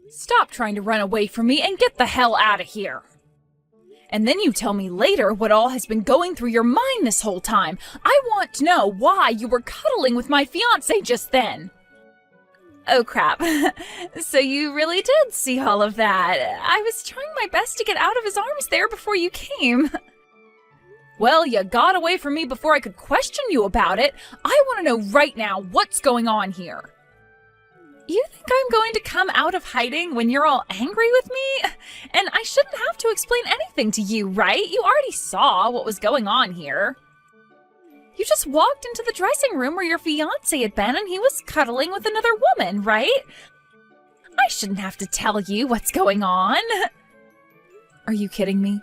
Stop trying to run away from me and get the hell out of here. And then you tell me later what all has been going through your mind this whole time. I want to know why you were cuddling with my fiancé just then. Oh crap. So you really did see all of that. I was trying my best to get out of his arms there before you came. Well, you got away from me before I could question you about it. I want to know right now what's going on here. You think I'm going to come out of hiding when you're all angry with me? And I shouldn't have to explain anything to you, right? You already saw what was going on here. You just walked into the dressing room where your fiancé had been and he was cuddling with another woman, right? I shouldn't have to tell you what's going on. Are you kidding me?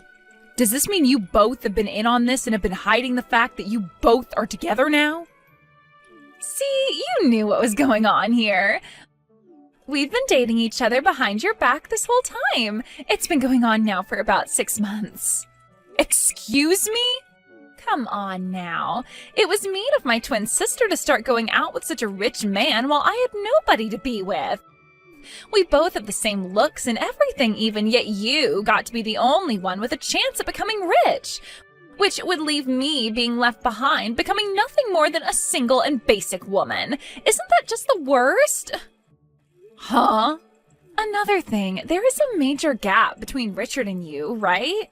Does this mean you both have been in on this and have been hiding the fact that you both are together now? See, you knew what was going on here. We've been dating each other behind your back this whole time. It's been going on now for about 6 months. Excuse me? Come on now. It was mean of my twin sister to start going out with such a rich man while I had nobody to be with. We both have the same looks and everything even, yet you got to be the only one with a chance at becoming rich, which would leave me being left behind, becoming nothing more than a single and basic woman. Isn't that just the worst? Huh? Another thing, there is a major gap between Richard and you, right?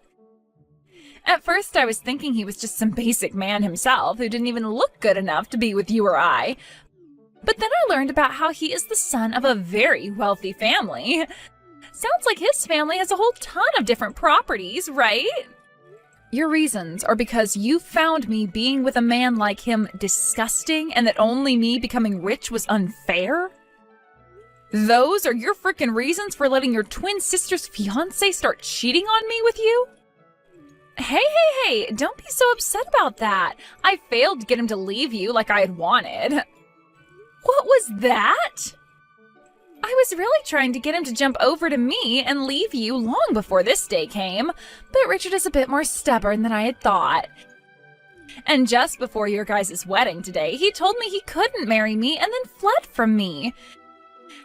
At first I was thinking he was just some basic man himself who didn't even look good enough to be with you or I. But then I learned about how he is the son of a very wealthy family. Sounds like his family has a whole ton of different properties, right? Your reasons are because you found me being with a man like him disgusting and that only me becoming rich was unfair? Those are your frickin' reasons for letting your twin sister's fiancé start cheating on me with you? Hey, don't be so upset about that. I failed to get him to leave you like I had wanted. What was that? I was really trying to get him to jump over to me and leave you long before this day came, but Richard is a bit more stubborn than I had thought. And just before your guys' wedding today, he told me he couldn't marry me and then fled from me.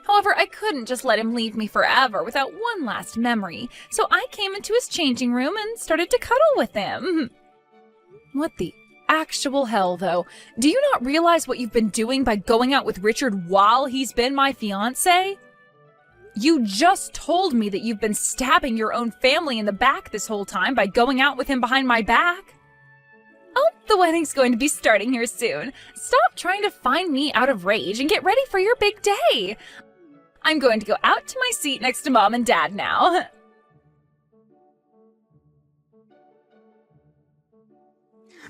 However, I couldn't just let him leave me forever without one last memory, so I came into his changing room and started to cuddle with him. What the actual hell, though? Do you not realize what you've been doing by going out with Richard while he's been my fiancé? You just told me that you've been stabbing your own family in the back this whole time by going out with him behind my back. Oh, the wedding's going to be starting here soon. Stop trying to find me out of rage and get ready for your big day. I'm going to go out to my seat next to Mom and Dad now.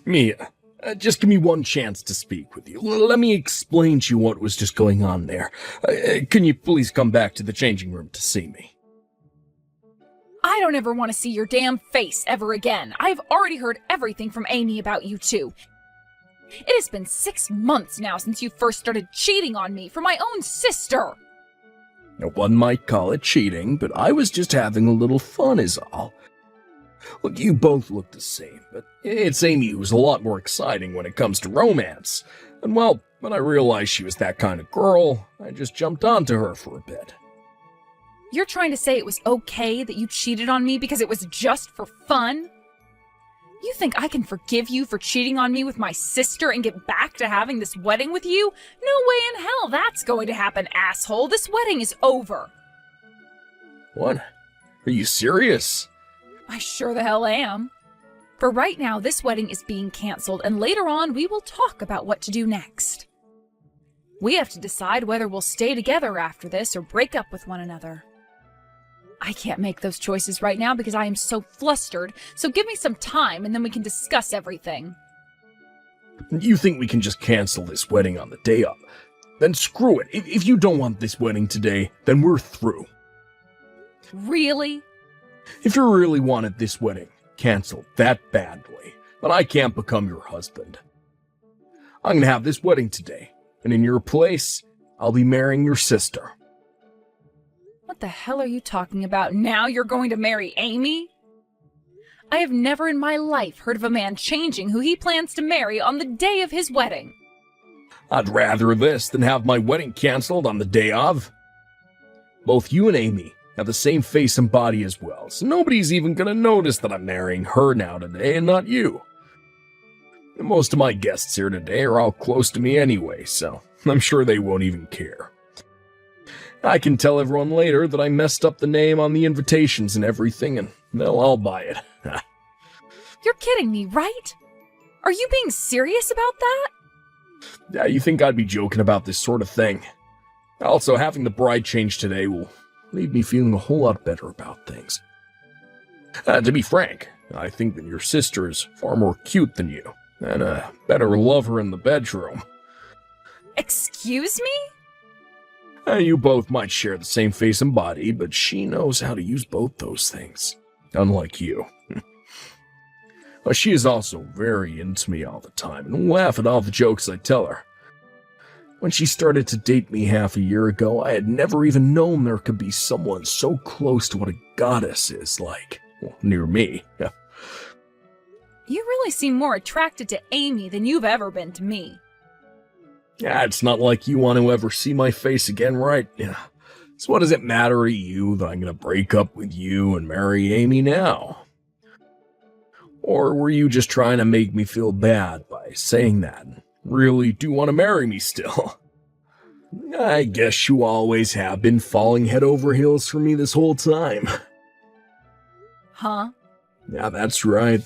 Mia, just give me one chance to speak with you. Let me explain to you what was just going on there. Can you please come back to the changing room to see me? I don't ever want to see your damn face ever again. I've already heard everything from Amy about you two. It has been 6 months now since you first started cheating on me for my own sister. Now, one might call it cheating, but I was just having a little fun is all. Look, you both look the same, but it's Amy who's a lot more exciting when it comes to romance. And well, when I realized she was that kind of girl, I just jumped onto her for a bit. You're trying to say it was okay that you cheated on me because it was just for fun? You think I can forgive you for cheating on me with my sister and get back to having this wedding with you? No way in hell that's going to happen, asshole. This wedding is over. What? Are you serious? I sure the hell am. For right now, this wedding is being canceled, and later on we will talk about what to do next. We have to decide whether we'll stay together after this or break up with one another. I can't make those choices right now because I am so flustered, so give me some time and then we can discuss everything. You think we can just cancel this wedding on the day of? Then screw it. If you don't want this wedding today, then we're through. Really? If you really wanted this wedding canceled that badly, then I can't become your husband. I'm gonna have this wedding today, and in your place, I'll be marrying your sister. What the hell are you talking about? Now you're going to marry Amy? I have never in my life heard of a man changing who he plans to marry on the day of his wedding. I'd rather this than have my wedding canceled on the day of. Both you and Amy have the same face and body as well, so nobody's even gonna notice that I'm marrying her now today and not you. And most of my guests here today are all close to me anyway, so I'm sure they won't even care. I can tell everyone later that I messed up the name on the invitations and everything, and they'll all buy it. You're kidding me, right? Are you being serious about that? Yeah, you think I'd be joking about this sort of thing? Also, having the bride change today will leave me feeling a whole lot better about things. To be frank, I think that your sister is far more cute than you, and a better lover in the bedroom. Excuse me? You both might share the same face and body, but she knows how to use both those things, unlike you. She is also very into me all the time and will laugh at all the jokes I tell her. When she started to date me half a year ago, I had never even known there could be someone so close to what a goddess is like. Well, near me. You really seem more attracted to Amy than you've ever been to me. It's not like you want to ever see my face again, right? So what does it matter to you that I'm going to break up with you and marry Amy now? Or were you just trying to make me feel bad by saying that and really do want to marry me still? I guess you always have been falling head over heels for me this whole time. Huh? Yeah, that's right.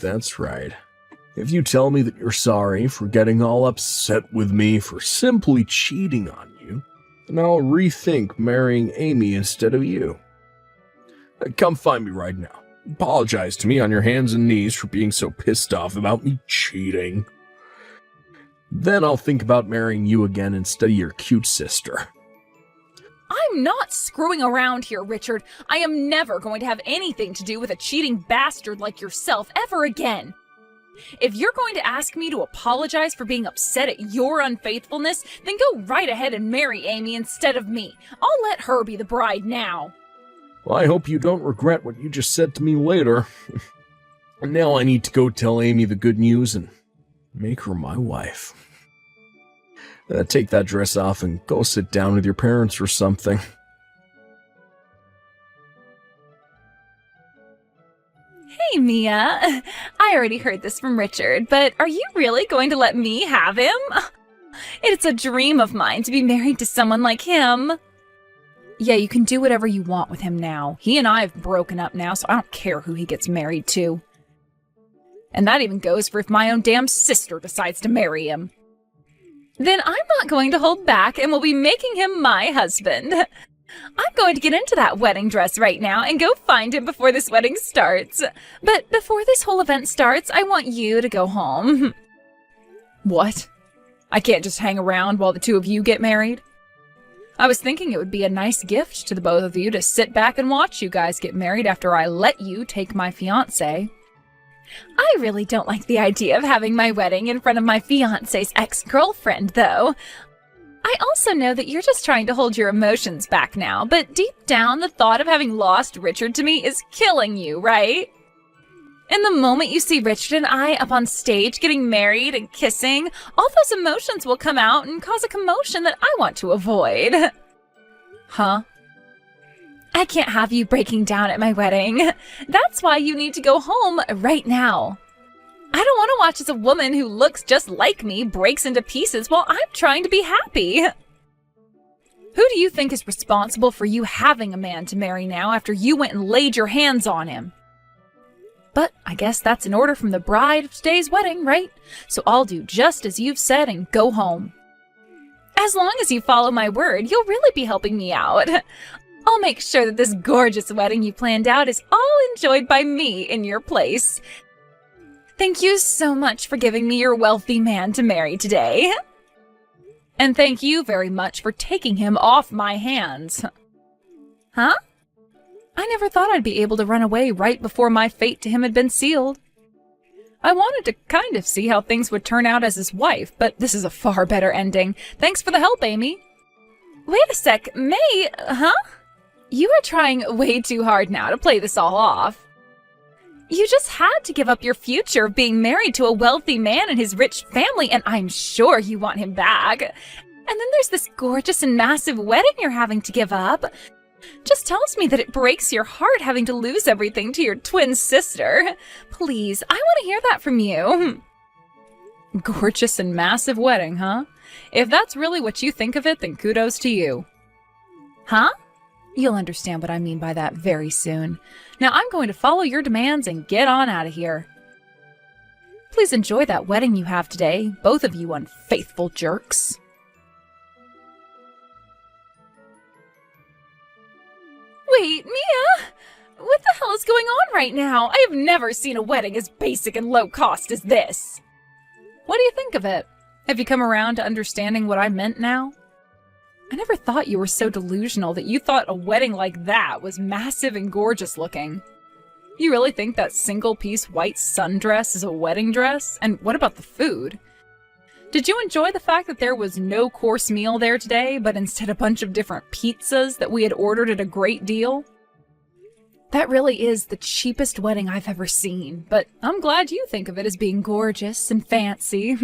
If you tell me that you're sorry for getting all upset with me for simply cheating on you, then I'll rethink marrying Amy instead of you. Come find me right now. Apologize to me on your hands and knees for being so pissed off about me cheating. Then I'll think about marrying you again instead of your cute sister. I'm not screwing around here, Richard. I am never going to have anything to do with a cheating bastard like yourself ever again. If you're going to ask me to apologize for being upset at your unfaithfulness, then go right ahead and marry Amy instead of me. I'll let her be the bride now. Well, I hope you don't regret what you just said to me later. And now I need to go tell Amy the good news and make her my wife. Take that dress off and go sit down with your parents or something. Hey, Mia. I already heard this from Richard, but are you really going to let me have him? It's a dream of mine to be married to someone like him. Yeah, you can do whatever you want with him now. He and I have broken up now, so I don't care who he gets married to. And that even goes for if my own damn sister decides to marry him. Then I'm not going to hold back and will be making him my husband. I'm going to get into that wedding dress right now and go find him before this wedding starts. But before this whole event starts, I want you to go home. What? I can't just hang around while the two of you get married? I was thinking it would be a nice gift to the both of you to sit back and watch you guys get married after I let you take my fiancé. I really don't like the idea of having my wedding in front of my fiancé's ex-girlfriend, though. I also know that you're just trying to hold your emotions back now, but deep down, the thought of having lost Richard to me is killing you, right? And the moment you see Richard and I up on stage getting married and kissing, all those emotions will come out and cause a commotion that I want to avoid. Huh? I can't have you breaking down at my wedding. That's why you need to go home right now. I don't want to watch as a woman who looks just like me breaks into pieces while I'm trying to be happy. Who do you think is responsible for you having a man to marry now after you went and laid your hands on him? But I guess that's an order from the bride of today's wedding, right? So I'll do just as you've said and go home. As long as you follow my word, you'll really be helping me out. I'll make sure that this gorgeous wedding you planned out is all enjoyed by me in your place. Thank you so much for giving me your wealthy man to marry today. And thank you very much for taking him off my hands. Huh? I never thought I'd be able to run away right before my fate to him had been sealed. I wanted to kind of see how things would turn out as his wife, but this is a far better ending. Thanks for the help, Amy. Wait a sec, May, huh? You are trying way too hard now to play this all off. You just had to give up your future of being married to a wealthy man and his rich family, and I'm sure you want him back. And then there's this gorgeous and massive wedding you're having to give up. Just tells me that it breaks your heart having to lose everything to your twin sister. Please, I want to hear that from you. Gorgeous and massive wedding, huh? If that's really what you think of it, then kudos to you. Huh? You'll understand what I mean by that very soon. Now I'm going to follow your demands and get on out of here. Please enjoy that wedding you have today, both of you unfaithful jerks. Wait, Mia! What the hell is going on right now? I have never seen a wedding as basic and low cost as this. What do you think of it? Have you come around to understanding what I meant now? I never thought you were so delusional that you thought a wedding like that was massive and gorgeous looking. You really think that single-piece white sundress is a wedding dress? And what about the food? Did you enjoy the fact that there was no course meal there today, but instead a bunch of different pizzas that we had ordered at a great deal? That really is the cheapest wedding I've ever seen, but I'm glad you think of it as being gorgeous and fancy.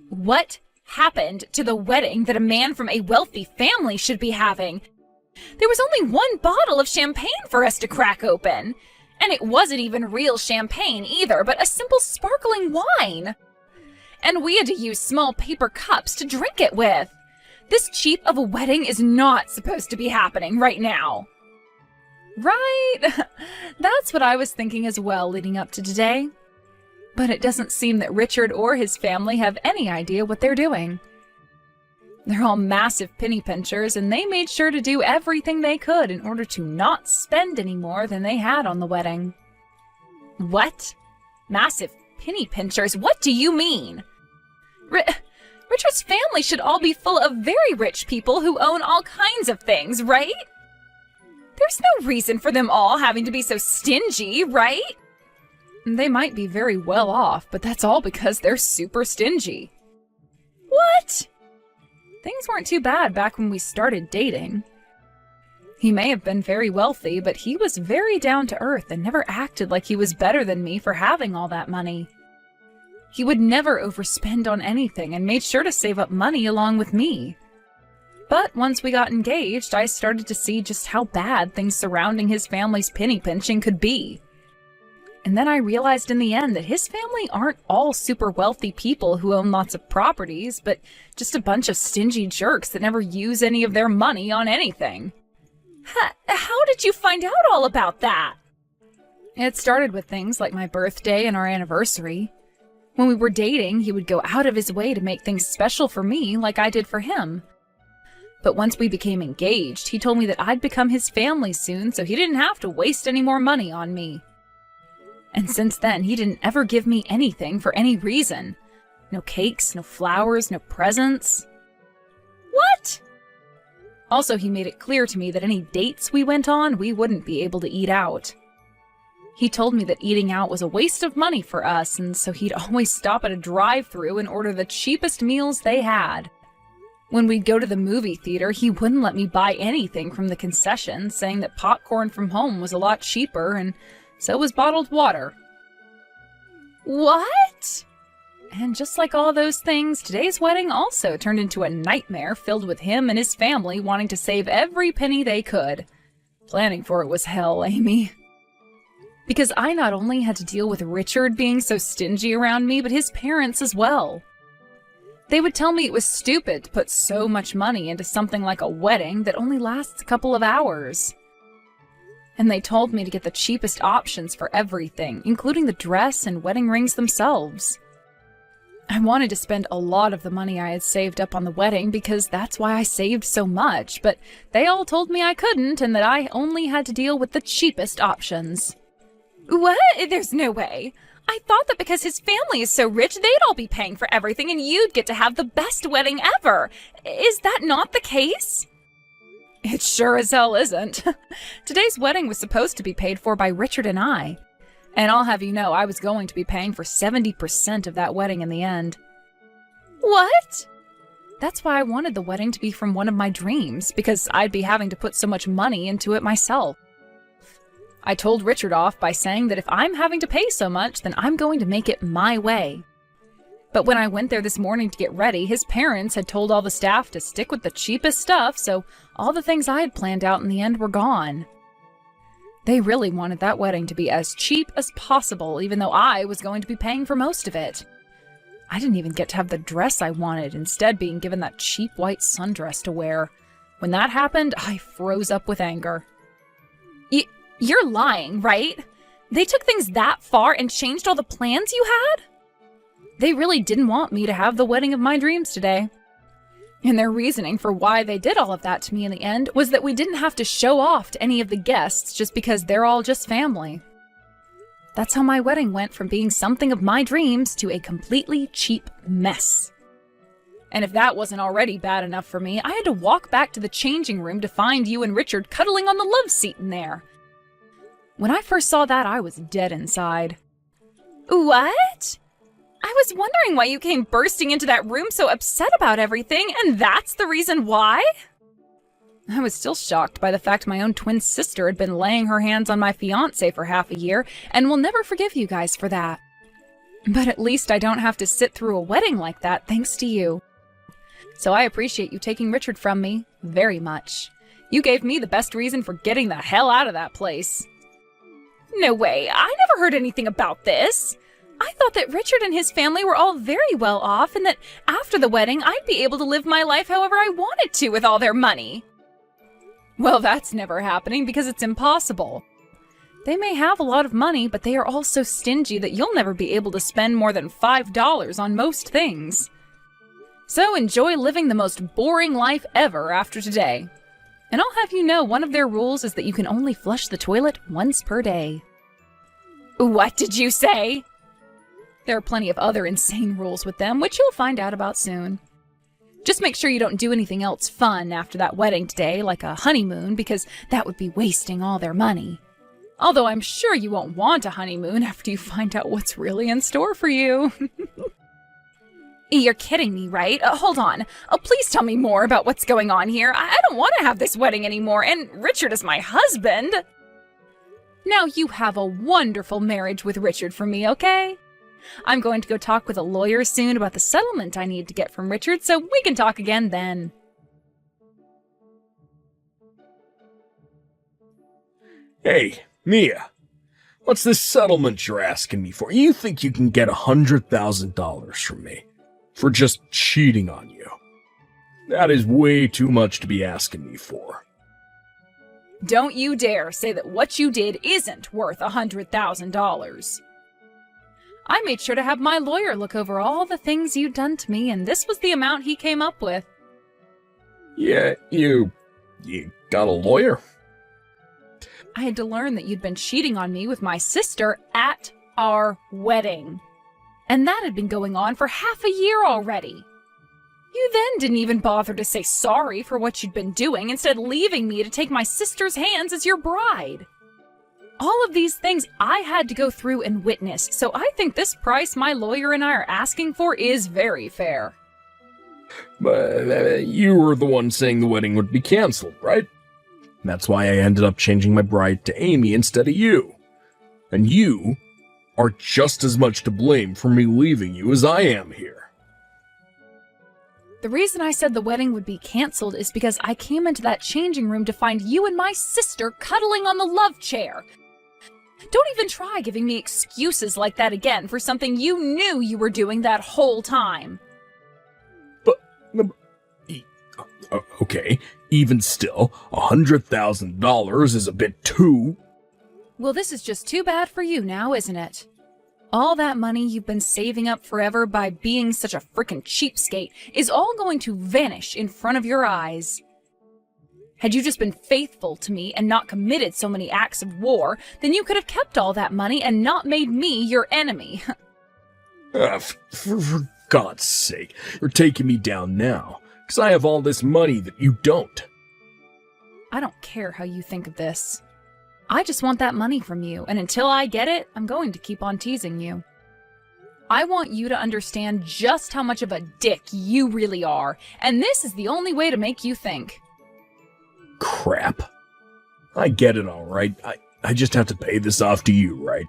What happened to the wedding that a man from a wealthy family should be having? There was only one bottle of champagne for us to crack open. And it wasn't even real champagne either, but a simple sparkling wine. And we had to use small paper cups to drink it with. This cheap of a wedding is not supposed to be happening right now. Right? That's what I was thinking as well leading up to today. But it doesn't seem that Richard or his family have any idea what they're doing. They're all massive penny pinchers, and they made sure to do everything they could in order to not spend any more than they had on the wedding. What? Massive penny pinchers? What do you mean? Richard's family should all be full of very rich people who own all kinds of things, right? There's no reason for them all having to be so stingy, right? They might be very well off, but that's all because they're super stingy. What? Things weren't too bad back when we started dating. He may have been very wealthy, but he was very down to earth and never acted like he was better than me for having all that money. He would never overspend on anything and made sure to save up money along with me. But once we got engaged, I started to see just how bad things surrounding his family's penny pinching could be. And then I realized in the end that his family aren't all super wealthy people who own lots of properties, but just a bunch of stingy jerks that never use any of their money on anything. How did you find out all about that? It started with things like my birthday and our anniversary. When we were dating, he would go out of his way to make things special for me like I did for him. But once we became engaged, he told me that I'd become his family soon, so he didn't have to waste any more money on me. And since then, he didn't ever give me anything for any reason. No cakes, no flowers, no presents. What? Also, he made it clear to me that any dates we went on, we wouldn't be able to eat out. He told me that eating out was a waste of money for us, and so he'd always stop at a drive-thru and order the cheapest meals they had. When we'd go to the movie theater, he wouldn't let me buy anything from the concession, saying that popcorn from home was a lot cheaper, and so was bottled water. What? And just like all those things, today's wedding also turned into a nightmare filled with him and his family wanting to save every penny they could. Planning for it was hell, Amy. Because I not only had to deal with Richard being so stingy around me, but his parents as well. They would tell me it was stupid to put so much money into something like a wedding that only lasts a couple of hours. And they told me to get the cheapest options for everything, including the dress and wedding rings themselves. I wanted to spend a lot of the money I had saved up on the wedding because that's why I saved so much, but they all told me I couldn't and that I only had to deal with the cheapest options. What? There's no way. I thought that because his family is so rich, they'd all be paying for everything and you'd get to have the best wedding ever. Is that not the case? It sure as hell isn't. Today's wedding was supposed to be paid for by Richard and I. And I'll have you know, I was going to be paying for 70% of that wedding in the end. What? That's why I wanted the wedding to be from one of my dreams, because I'd be having to put so much money into it myself. I told Richard off by saying that if I'm having to pay so much, then I'm going to make it my way. But when I went there this morning to get ready, his parents had told all the staff to stick with the cheapest stuff, so all the things I had planned out in the end were gone. They really wanted that wedding to be as cheap as possible, even though I was going to be paying for most of it. I didn't even get to have the dress I wanted, instead being given that cheap white sundress to wear. When that happened, I froze up with anger. You're lying, right? They took things that far and changed all the plans you had? They really didn't want me to have the wedding of my dreams today. And their reasoning for why they did all of that to me in the end was that we didn't have to show off to any of the guests just because they're all just family. That's how my wedding went from being something of my dreams to a completely cheap mess. And if that wasn't already bad enough for me, I had to walk back to the changing room to find you and Richard cuddling on the love seat in there. When I first saw that, I was dead inside. What? I was wondering why you came bursting into that room so upset about everything, and that's the reason why? I was still shocked by the fact my own twin sister had been laying her hands on my fiancé for half a year, and will never forgive you guys for that. But at least I don't have to sit through a wedding like that thanks to you. So I appreciate you taking Richard from me very much. You gave me the best reason for getting the hell out of that place. No way, I never heard anything about this. I thought that Richard and his family were all very well off and that after the wedding I'd be able to live my life however I wanted to with all their money. Well, that's never happening because it's impossible. They may have a lot of money, but they are all so stingy that you'll never be able to spend more than $5 on most things. So enjoy living the most boring life ever after today. And I'll have you know one of their rules is that you can only flush the toilet once per day. What did you say? There are plenty of other insane rules with them, which you'll find out about soon. Just make sure you don't do anything else fun after that wedding today, like a honeymoon, because that would be wasting all their money. Although I'm sure you won't want a honeymoon after you find out what's really in store for you. You're kidding me, right? Hold on. Please tell me more about what's going on here. I don't want to have this wedding anymore, and Richard is my husband. Now you have a wonderful marriage with Richard for me, okay? I'm going to go talk with a lawyer soon about the settlement I need to get from Richard, so we can talk again then. Hey, Mia. What's this settlement you're asking me for? You think you can get $100,000 from me for just cheating on you? That is way too much to be asking me for. Don't you dare say that what you did isn't worth $100,000. I made sure to have my lawyer look over all the things you'd done to me, and this was the amount he came up with. Yeah, you got a lawyer? I had to learn that you'd been cheating on me with my sister at our wedding. And that had been going on for half a year already. You then didn't even bother to say sorry for what you'd been doing, instead leaving me to take my sister's hands as your bride. All of these things I had to go through and witness, so I think this price my lawyer and I are asking for is very fair. But you were the one saying the wedding would be canceled, right? That's why I ended up changing my bride to Amy instead of you. And you are just as much to blame for me leaving you as I am here. The reason I said the wedding would be canceled is because I came into that changing room to find you and my sister cuddling on the love chair. Don't even try giving me excuses like that again for something you knew you were doing that whole time. But okay, even still, $100,000 is a bit too... Well, this is just too bad for you now, isn't it? All that money you've been saving up forever by being such a frickin' cheapskate is all going to vanish in front of your eyes. Had you just been faithful to me and not committed so many acts of war, then you could have kept all that money and not made me your enemy. For God's sake, you're taking me down now, because I have all this money that you don't. I don't care how you think of this. I just want that money from you, and until I get it, I'm going to keep on teasing you. I want you to understand just how much of a dick you really are, and this is the only way to make you think. Crap. I get it all right. I just have to pay this off to you, right?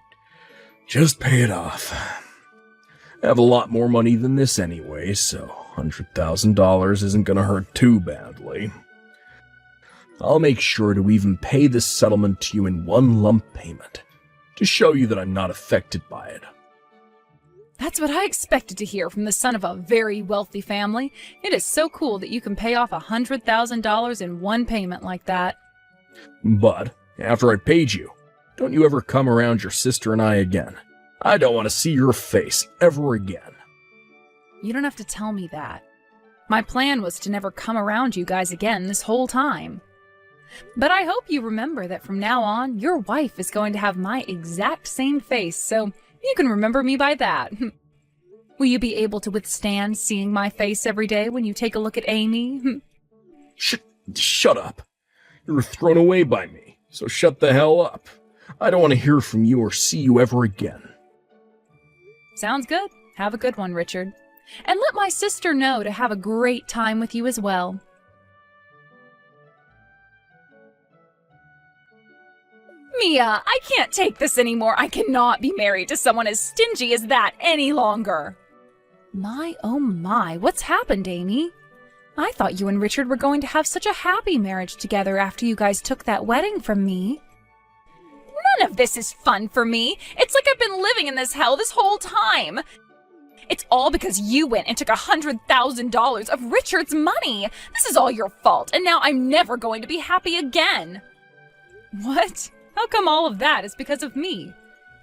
Just pay it off. I have a lot more money than this anyway, so $100,000 isn't gonna hurt too badly. I'll make sure to even pay this settlement to you in one lump payment, to show you that I'm not affected by it. That's what I expected to hear from the son of a very wealthy family. It is so cool that you can pay off $100,000 in one payment like that. But, after I paid you, don't you ever come around your sister and I again. I don't want to see your face ever again. You don't have to tell me that. My plan was to never come around you guys again this whole time. But I hope you remember that from now on, your wife is going to have my exact same face, so you can remember me by that. Will you be able to withstand seeing my face every day when you take a look at Amy? Shut up. You were thrown away by me, so shut the hell up. I don't want to hear from you or see you ever again. Sounds good. Have a good one, Richard. And let my sister know to have a great time with you as well. Mia, I can't take this anymore. I cannot be married to someone as stingy as that any longer. My, oh my, what's happened, Amy? I thought you and Richard were going to have such a happy marriage together after you guys took that wedding from me. None of this is fun for me. It's like I've been living in this hell this whole time. It's all because you went and took $100,000 of Richard's money. This is all your fault, and now I'm never going to be happy again. What? How come all of that is because of me?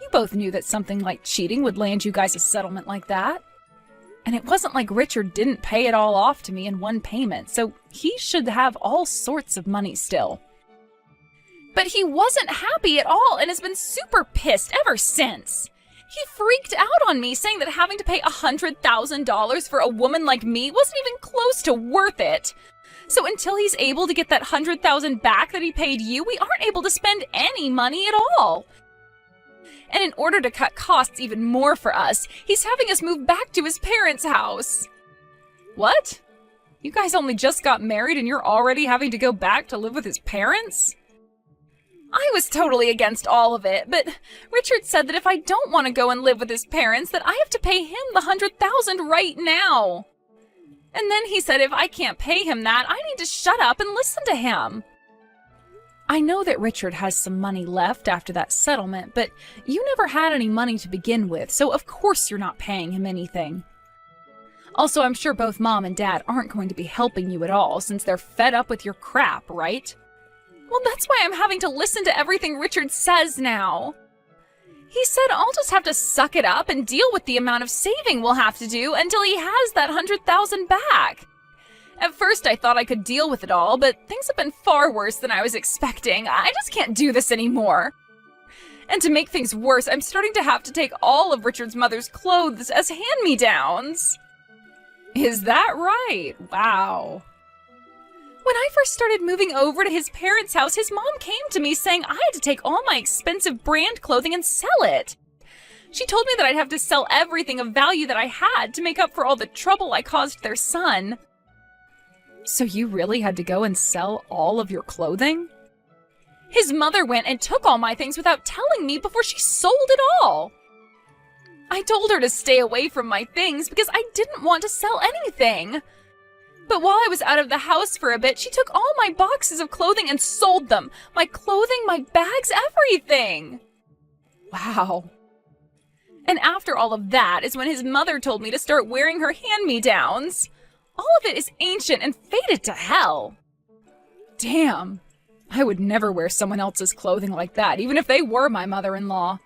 You both knew that something like cheating would land you guys a settlement like that. And it wasn't like Richard didn't pay it all off to me in one payment, so he should have all sorts of money still. But he wasn't happy at all and has been super pissed ever since. He freaked out on me, saying that having to pay $100,000 for a woman like me wasn't even close to worth it. So until he's able to get that $100,000 back that he paid you, we aren't able to spend any money at all. And in order to cut costs even more for us, he's having us move back to his parents' house. What? You guys only just got married and you're already having to go back to live with his parents? I was totally against all of it, but Richard said that if I don't want to go and live with his parents, that I have to pay him the $100,000 right now. And then he said if I can't pay him that, I need to shut up and listen to him. I know that Richard has some money left after that settlement, but you never had any money to begin with, so of course you're not paying him anything. Also, I'm sure both Mom and Dad aren't going to be helping you at all since they're fed up with your crap, right? Well, that's why I'm having to listen to everything Richard says now. He said I'll just have to suck it up and deal with the amount of saving we'll have to do until he has that $100,000 back. At first I thought I could deal with it all, but things have been far worse than I was expecting. I just can't do this anymore. And to make things worse, I'm starting to have to take all of Richard's mother's clothes as hand-me-downs. Is that right? Wow. When I first started moving over to his parents' house, his mom came to me saying I had to take all my expensive brand clothing and sell it. She told me that I'd have to sell everything of value that I had to make up for all the trouble I caused their son. So you really had to go and sell all of your clothing? His mother went and took all my things without telling me before she sold it all. I told her to stay away from my things because I didn't want to sell anything. But while I was out of the house for a bit, she took all my boxes of clothing and sold them. My clothing, my bags, everything. Wow. And after all of that is when his mother told me to start wearing her hand-me-downs. All of it is ancient and faded to hell. Damn. I would never wear someone else's clothing like that, even if they were my mother-in-law.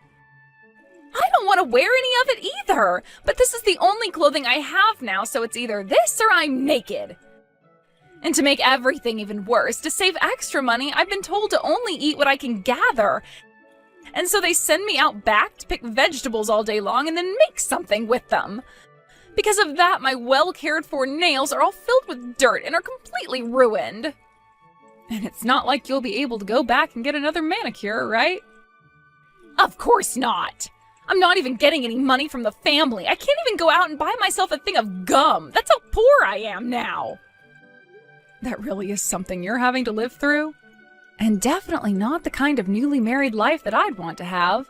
I don't want to wear any of it either, but this is the only clothing I have now, so it's either this or I'm naked. And to make everything even worse, to save extra money, I've been told to only eat what I can gather. And so they send me out back to pick vegetables all day long and then make something with them. Because of that, my well-cared-for nails are all filled with dirt and are completely ruined. And it's not like you'll be able to go back and get another manicure, right? Of course not! I'm not even getting any money from the family. I can't even go out and buy myself a thing of gum. That's how poor I am now. That really is something you're having to live through? And definitely not the kind of newly married life that I'd want to have.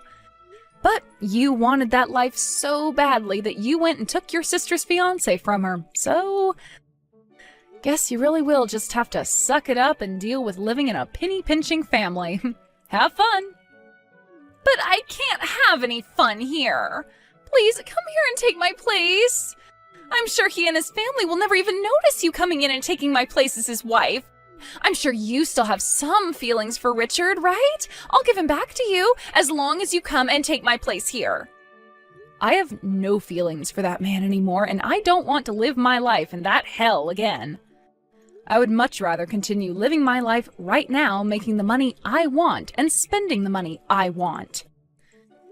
But you wanted that life so badly that you went and took your sister's fiancé from her. So, guess you really will just have to suck it up and deal with living in a penny-pinching family. Have fun. But I can't have any fun here. Please, come here and take my place. I'm sure he and his family will never even notice you coming in and taking my place as his wife. I'm sure you still have some feelings for Richard, right? I'll give him back to you as long as you come and take my place here. I have no feelings for that man anymore, and I don't want to live my life in that hell again. I would much rather continue living my life right now, making the money I want and spending the money I want.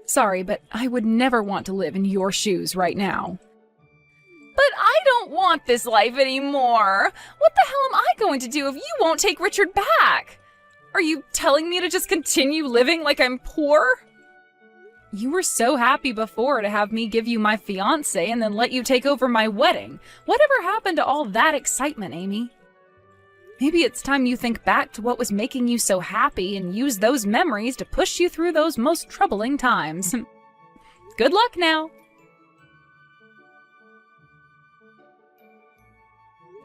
Sorry, but I would never want to live in your shoes right now. But I don't want this life anymore. What the hell am I going to do if you won't take Richard back? Are you telling me to just continue living like I'm poor? You were so happy before to have me give you my fiancé and then let you take over my wedding. Whatever happened to all that excitement, Amy? Maybe it's time you think back to what was making you so happy and use those memories to push you through those most troubling times. Good luck now.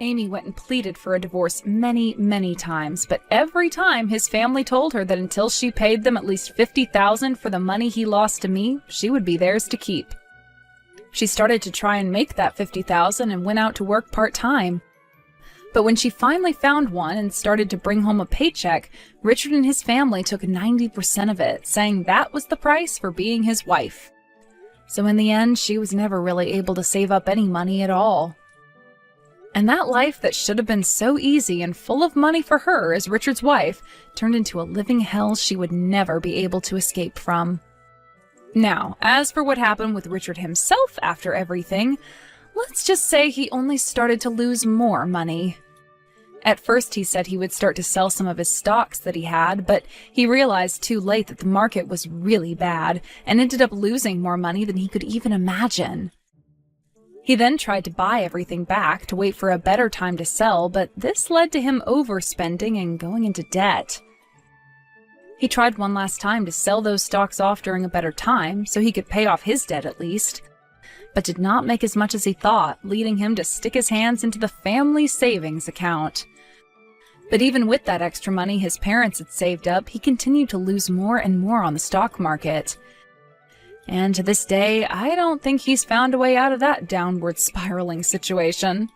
Amy went and pleaded for a divorce many, many times, but every time his family told her that until she paid them at least $50,000 for the money he lost to me, she would be theirs to keep. She started to try and make that $50,000 and went out to work part-time. But when she finally found one and started to bring home a paycheck, Richard and his family took 90% of it, saying that was the price for being his wife. So in the end, she was never really able to save up any money at all. And that life that should have been so easy and full of money for her as Richard's wife turned into a living hell she would never be able to escape from. Now, as for what happened with Richard himself after everything, let's just say he only started to lose more money. At first he said he would start to sell some of his stocks that he had, but he realized too late that the market was really bad and ended up losing more money than he could even imagine. He then tried to buy everything back to wait for a better time to sell, but this led to him overspending and going into debt. He tried one last time to sell those stocks off during a better time, so he could pay off his debt at least, but did not make as much as he thought, leading him to stick his hands into the family savings account. But even with that extra money his parents had saved up, he continued to lose more and more on the stock market. And to this day, I don't think he's found a way out of that downward spiraling situation.